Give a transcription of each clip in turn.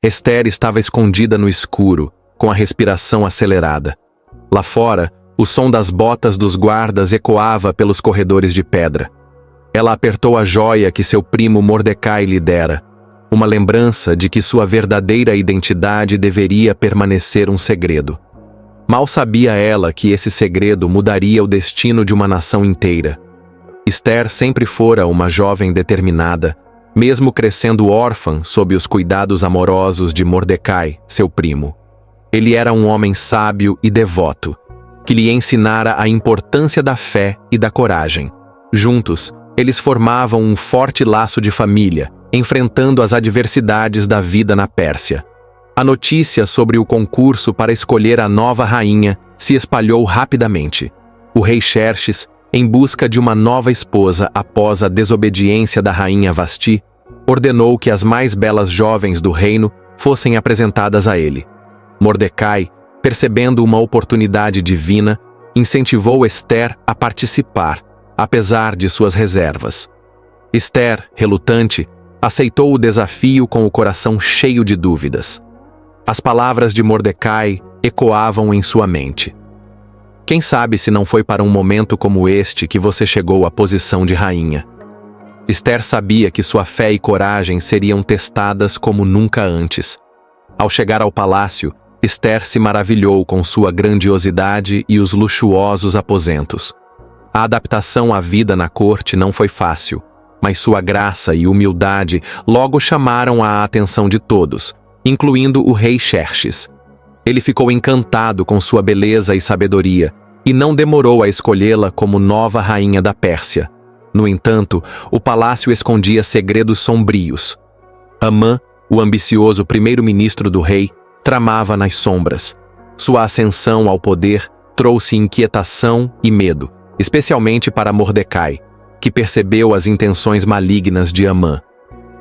Esther estava escondida no escuro, com a respiração acelerada. Lá fora, o som das botas dos guardas ecoava pelos corredores de pedra. Ela apertou a joia que seu primo Mordecai lhe dera, uma lembrança de que sua verdadeira identidade deveria permanecer um segredo. Mal sabia ela que esse segredo mudaria o destino de uma nação inteira. Esther sempre fora uma jovem determinada, mesmo crescendo órfã sob os cuidados amorosos de Mordecai, seu primo. Ele era um homem sábio e devoto, que lhe ensinara a importância da fé e da coragem. Juntos, eles formavam um forte laço de família, enfrentando as adversidades da vida na Pérsia. A notícia sobre o concurso para escolher a nova rainha se espalhou rapidamente. O rei Xerxes, em busca de uma nova esposa após a desobediência da rainha Vasti, ordenou que as mais belas jovens do reino fossem apresentadas a ele. Mordecai, percebendo uma oportunidade divina, incentivou Esther a participar, apesar de suas reservas. Esther, relutante, aceitou o desafio com o coração cheio de dúvidas. As palavras de Mordecai ecoavam em sua mente. Quem sabe se não foi para um momento como este que você chegou à posição de rainha? Esther sabia que sua fé e coragem seriam testadas como nunca antes. Ao chegar ao palácio, Esther se maravilhou com sua grandiosidade e os luxuosos aposentos. A adaptação à vida na corte não foi fácil, mas sua graça e humildade logo chamaram a atenção de todos, incluindo o rei Xerxes. Ele ficou encantado com sua beleza e sabedoria, e não demorou a escolhê-la como nova rainha da Pérsia. No entanto, o palácio escondia segredos sombrios. Amã, o ambicioso primeiro-ministro do rei, tramava nas sombras. Sua ascensão ao poder trouxe inquietação e medo, especialmente para Mordecai, que percebeu as intenções malignas de Amã.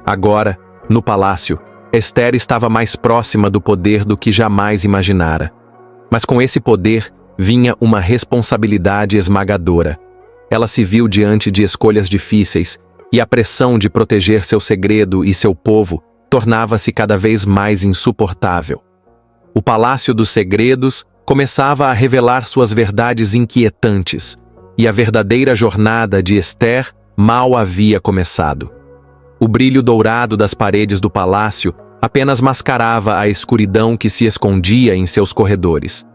Agora, no palácio, Esther estava mais próxima do poder do que jamais imaginara. Mas com esse poder vinha uma responsabilidade esmagadora. Ela se viu diante de escolhas difíceis, e a pressão de proteger seu segredo e seu povo tornava-se cada vez mais insuportável. O Palácio dos Segredos começava a revelar suas verdades inquietantes, e a verdadeira jornada de Esther mal havia começado. O brilho dourado das paredes do palácio apenas mascarava a escuridão que se escondia em seus corredores.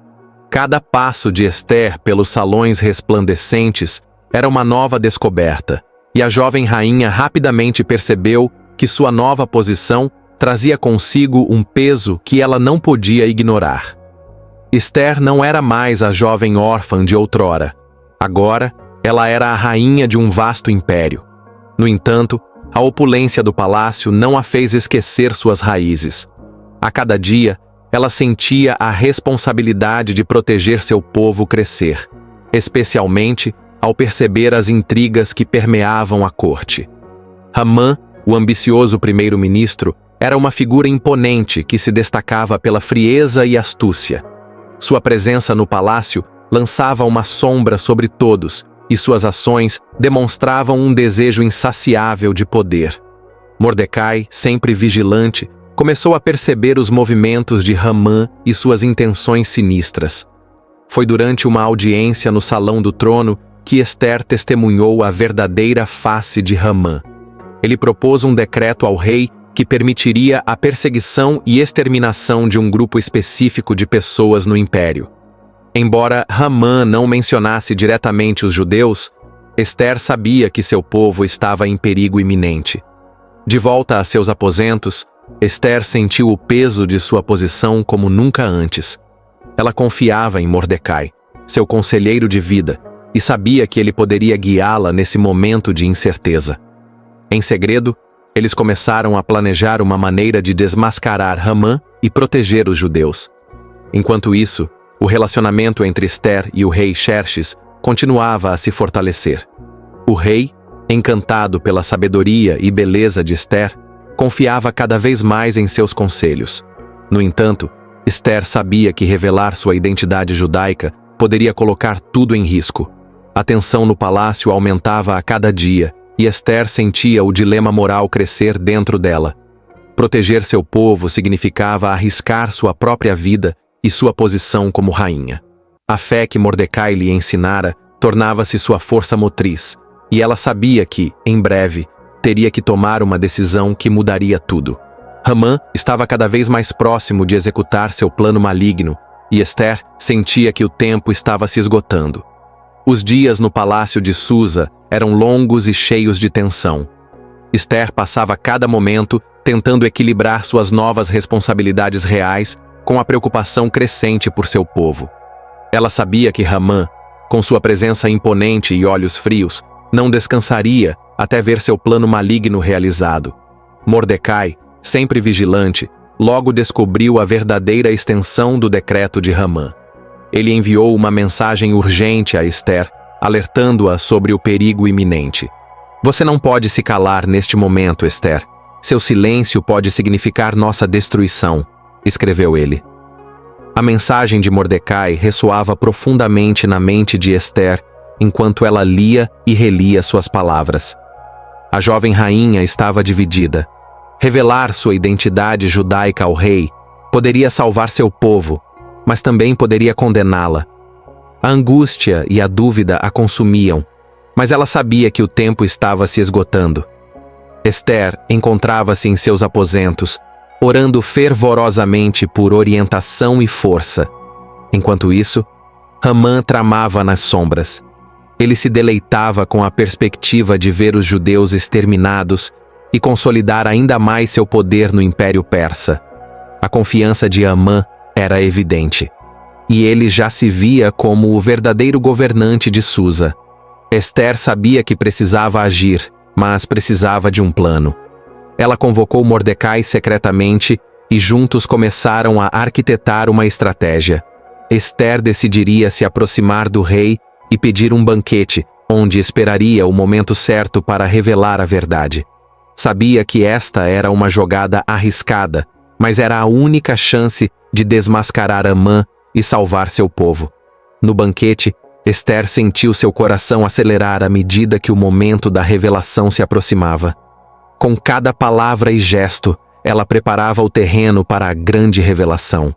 Cada passo de Esther pelos salões resplandecentes era uma nova descoberta, e a jovem rainha rapidamente percebeu que sua nova posição trazia consigo um peso que ela não podia ignorar. Esther não era mais a jovem órfã de outrora. Agora, ela era a rainha de um vasto império. No entanto, a opulência do palácio não a fez esquecer suas raízes. A cada dia, ela sentia a responsabilidade de proteger seu povo crescer, especialmente ao perceber as intrigas que permeavam a corte. Amã, o ambicioso primeiro-ministro, era uma figura imponente que se destacava pela frieza e astúcia. Sua presença no palácio lançava uma sombra sobre todos, e suas ações demonstravam um desejo insaciável de poder. Mordecai, sempre vigilante, começou a perceber os movimentos de Amã e suas intenções sinistras. Foi durante uma audiência no Salão do Trono que Esther testemunhou a verdadeira face de Amã. Ele propôs um decreto ao rei que permitiria a perseguição e exterminação de um grupo específico de pessoas no império. Embora Amã não mencionasse diretamente os judeus, Esther sabia que seu povo estava em perigo iminente. De volta a seus aposentos, Esther sentiu o peso de sua posição como nunca antes. Ela confiava em Mordecai, seu conselheiro de vida, e sabia que ele poderia guiá-la nesse momento de incerteza. Em segredo, eles começaram a planejar uma maneira de desmascarar Amã e proteger os judeus. Enquanto isso, o relacionamento entre Esther e o rei Xerxes continuava a se fortalecer. O rei, encantado pela sabedoria e beleza de Esther, confiava cada vez mais em seus conselhos. No entanto, Esther sabia que revelar sua identidade judaica poderia colocar tudo em risco. A tensão no palácio aumentava a cada dia, e Esther sentia o dilema moral crescer dentro dela. Proteger seu povo significava arriscar sua própria vida e sua posição como rainha. A fé que Mordecai lhe ensinara tornava-se sua força motriz, e ela sabia que, em breve, teria que tomar uma decisão que mudaria tudo. Hamã estava cada vez mais próximo de executar seu plano maligno, e Esther sentia que o tempo estava se esgotando. Os dias no palácio de Susa eram longos e cheios de tensão. Esther passava cada momento tentando equilibrar suas novas responsabilidades reais com a preocupação crescente por seu povo. Ela sabia que Hamã, com sua presença imponente e olhos frios, não descansaria até ver seu plano maligno realizado. Mordecai, sempre vigilante, logo descobriu a verdadeira extensão do decreto de Hamã. Ele enviou uma mensagem urgente a Esther, alertando-a sobre o perigo iminente. Você não pode se calar neste momento, Esther. Seu silêncio pode significar nossa destruição, escreveu ele. A mensagem de Mordecai ressoava profundamente na mente de Esther enquanto ela lia e relia suas palavras. A jovem rainha estava dividida. Revelar sua identidade judaica ao rei poderia salvar seu povo, mas também poderia condená-la. A angústia e a dúvida a consumiam, mas ela sabia que o tempo estava se esgotando. Esther encontrava-se em seus aposentos, orando fervorosamente por orientação e força. Enquanto isso, Hamã tramava nas sombras. Ele se deleitava com a perspectiva de ver os judeus exterminados e consolidar ainda mais seu poder no Império Persa. A confiança de Hamã era evidente, e ele já se via como o verdadeiro governante de Susa. Esther sabia que precisava agir, mas precisava de um plano. Ela convocou Mordecai secretamente e juntos começaram a arquitetar uma estratégia. Esther decidiria se aproximar do rei e pedir um banquete, onde esperaria o momento certo para revelar a verdade. Sabia que esta era uma jogada arriscada, mas era a única chance de desmascarar Hamã e salvar seu povo. No banquete, Esther sentiu seu coração acelerar à medida que o momento da revelação se aproximava. Com cada palavra e gesto, ela preparava o terreno para a grande revelação.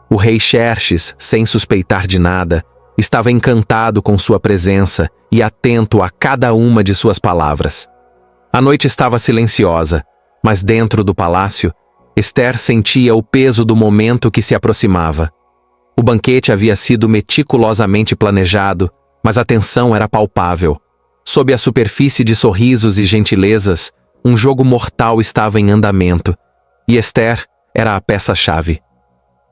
O rei Xerxes, sem suspeitar de nada, estava encantado com sua presença e atento a cada uma de suas palavras. A noite estava silenciosa, mas dentro do palácio, Esther sentia o peso do momento que se aproximava. O banquete havia sido meticulosamente planejado, mas a tensão era palpável. Sob a superfície de sorrisos e gentilezas, um jogo mortal estava em andamento, e Esther era a peça-chave.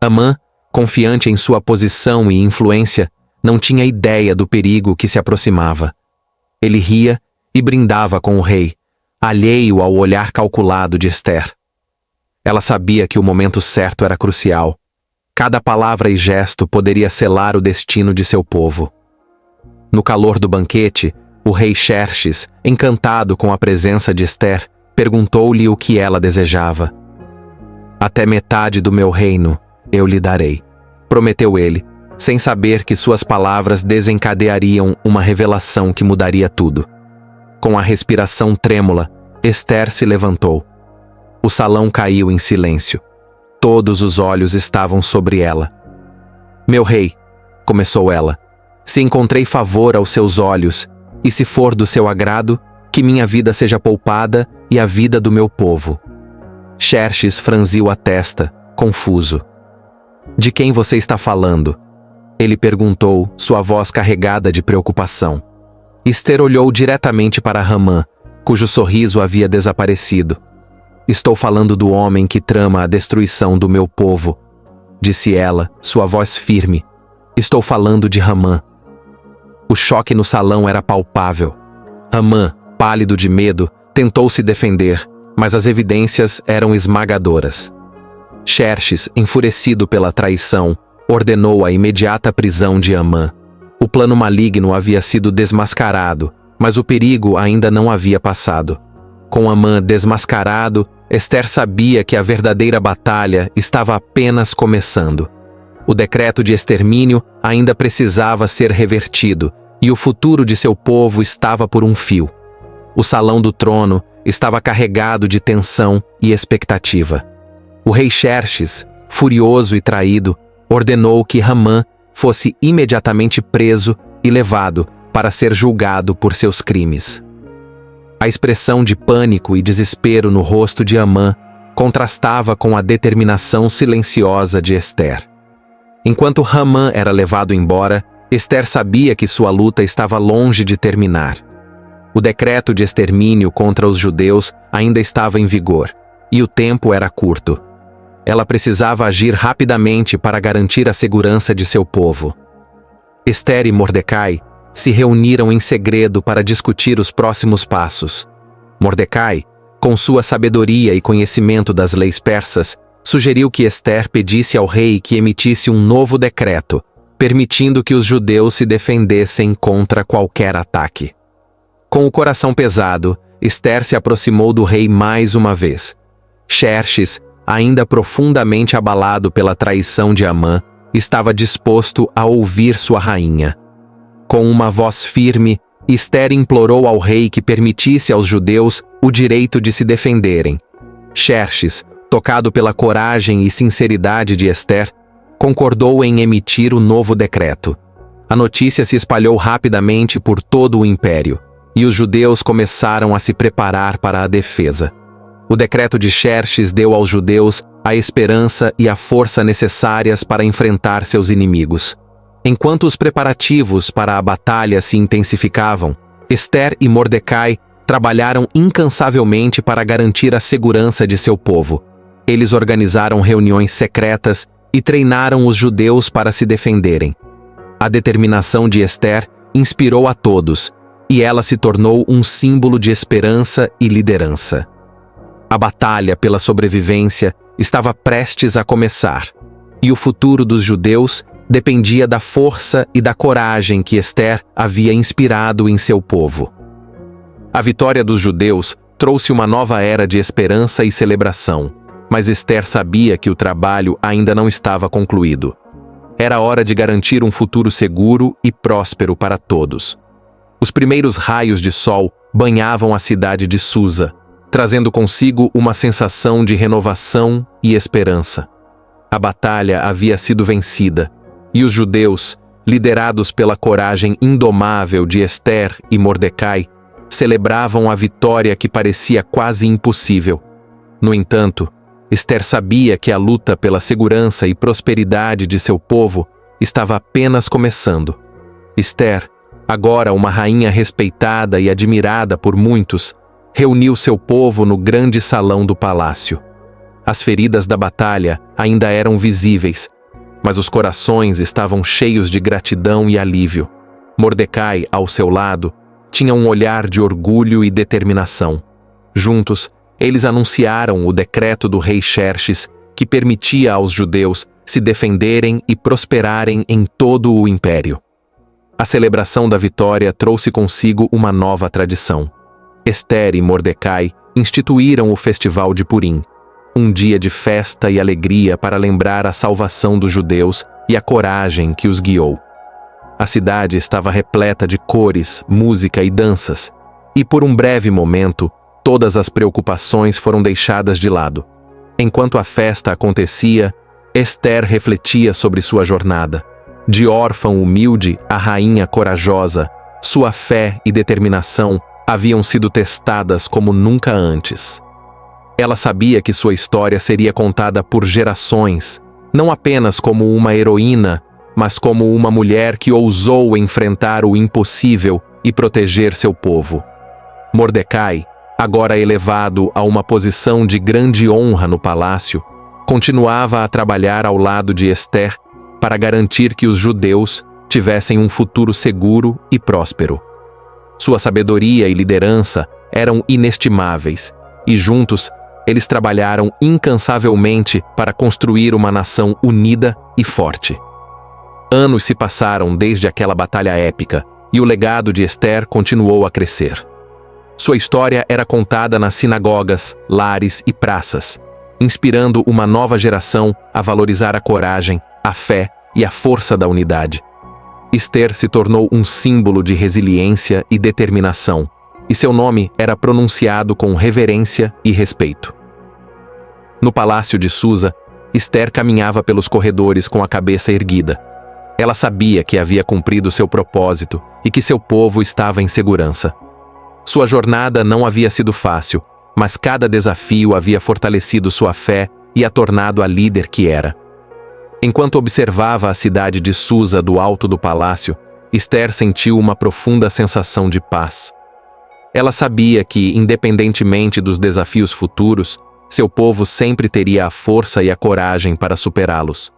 Hamã, confiante em sua posição e influência, não tinha ideia do perigo que se aproximava. Ele ria e brindava com o rei, alheio ao olhar calculado de Esther. Ela sabia que o momento certo era crucial. Cada palavra e gesto poderia selar o destino de seu povo. No calor do banquete, o rei Xerxes, encantado com a presença de Esther, perguntou-lhe o que ela desejava. Até metade do meu reino eu lhe darei, prometeu ele, sem saber que suas palavras desencadeariam uma revelação que mudaria tudo. Com a respiração trêmula, Esther se levantou. O salão caiu em silêncio. Todos os olhos estavam sobre ela. Meu rei, começou ela, se encontrei favor aos seus olhos, e se for do seu agrado, que minha vida seja poupada e a vida do meu povo. Xerxes franziu a testa, confuso. De quem você está falando? Ele perguntou, sua voz carregada de preocupação. Esther olhou diretamente para Hamã, cujo sorriso havia desaparecido. Estou falando do homem que trama a destruição do meu povo, disse ela, sua voz firme. Estou falando de Hamã. O choque no salão era palpável. Hamã, pálido de medo, tentou se defender, mas as evidências eram esmagadoras. Xerxes, enfurecido pela traição, ordenou a imediata prisão de Hamã. O plano maligno havia sido desmascarado, mas o perigo ainda não havia passado. Com Hamã desmascarado, Esther sabia que a verdadeira batalha estava apenas começando. O decreto de extermínio ainda precisava ser revertido, e o futuro de seu povo estava por um fio. o salão do trono estava carregado de tensão e expectativa. O rei Xerxes, furioso e traído, ordenou que Hamã fosse imediatamente preso e levado para ser julgado por seus crimes. A expressão de pânico e desespero no rosto de Hamã contrastava com a determinação silenciosa de Ester. Enquanto Hamã era levado embora, Ester sabia que sua luta estava longe de terminar. O decreto de extermínio contra os judeus ainda estava em vigor, e o tempo era curto. Ela precisava agir rapidamente para garantir a segurança de seu povo. Ester e Mordecai se reuniram em segredo para discutir os próximos passos. Mordecai, com sua sabedoria e conhecimento das leis persas, sugeriu que Ester pedisse ao rei que emitisse um novo decreto, permitindo que os judeus se defendessem contra qualquer ataque. Com o coração pesado, Ester se aproximou do rei mais uma vez. Xerxes, ainda profundamente abalado pela traição de Hamã, estava disposto a ouvir sua rainha. Com uma voz firme, Ester implorou ao rei que permitisse aos judeus o direito de se defenderem. Xerxes, tocado pela coragem e sinceridade de Ester, concordou em emitir o novo decreto. A notícia se espalhou rapidamente por todo o império, e os judeus começaram a se preparar para a defesa. O decreto de Xerxes deu aos judeus a esperança e a força necessárias para enfrentar seus inimigos. Enquanto os preparativos para a batalha se intensificavam, Ester e Mordecai trabalharam incansavelmente para garantir a segurança de seu povo. Eles organizaram reuniões secretas e treinaram os judeus para se defenderem. A determinação de Ester inspirou a todos, e ela se tornou um símbolo de esperança e liderança. A batalha pela sobrevivência estava prestes a começar, e o futuro dos judeus dependia da força e da coragem que Ester havia inspirado em seu povo. A vitória dos judeus trouxe uma nova era de esperança e celebração, mas Ester sabia que o trabalho ainda não estava concluído. Era hora de garantir um futuro seguro e próspero para todos. Os primeiros raios de sol banhavam a cidade de Susa, trazendo consigo uma sensação de renovação e esperança. A batalha havia sido vencida, e os judeus, liderados pela coragem indomável de Ester e Mordecai, celebravam a vitória que parecia quase impossível. No entanto, Ester sabia que a luta pela segurança e prosperidade de seu povo estava apenas começando. Ester, agora uma rainha respeitada e admirada por muitos, reuniu seu povo no grande salão do palácio. As feridas da batalha ainda eram visíveis, mas os corações estavam cheios de gratidão e alívio. Mordecai, ao seu lado, tinha um olhar de orgulho e determinação. Juntos, eles anunciaram o decreto do rei Xerxes, que permitia aos judeus se defenderem e prosperarem em todo o império. A celebração da vitória trouxe consigo uma nova tradição. Ester e Mordecai instituíram o Festival de Purim, um dia de festa e alegria para lembrar a salvação dos judeus e a coragem que os guiou. A cidade estava repleta de cores, música e danças, e por um breve momento, todas as preocupações foram deixadas de lado. Enquanto a festa acontecia, Ester refletia sobre sua jornada. De órfã humilde a rainha corajosa, sua fé e determinação haviam sido testadas como nunca antes. Ela sabia que sua história seria contada por gerações, não apenas como uma heroína, mas como uma mulher que ousou enfrentar o impossível e proteger seu povo. Mordecai, agora elevado a uma posição de grande honra no palácio, continuava a trabalhar ao lado de Ester para garantir que os judeus tivessem um futuro seguro e próspero. Sua sabedoria e liderança eram inestimáveis, e juntos eles trabalharam incansavelmente para construir uma nação unida e forte. Anos se passaram desde aquela batalha épica, e o legado de Ester continuou a crescer. Sua história era contada nas sinagogas, lares e praças, inspirando uma nova geração a valorizar a coragem, a fé e a força da unidade. Ester se tornou um símbolo de resiliência e determinação, e seu nome era pronunciado com reverência e respeito. No palácio de Susa, Esther caminhava pelos corredores com a cabeça erguida. Ela sabia que havia cumprido seu propósito e que seu povo estava em segurança. Sua jornada não havia sido fácil, mas cada desafio havia fortalecido sua fé e a tornado a líder que era. Enquanto observava a cidade de Susa do alto do palácio, Esther sentiu uma profunda sensação de paz. Ela sabia que, independentemente dos desafios futuros, seu povo sempre teria a força e a coragem para superá-los.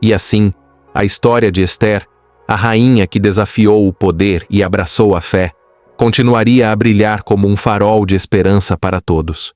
E assim, a história de Esther, a rainha que desafiou o poder e abraçou a fé, continuaria a brilhar como um farol de esperança para todos.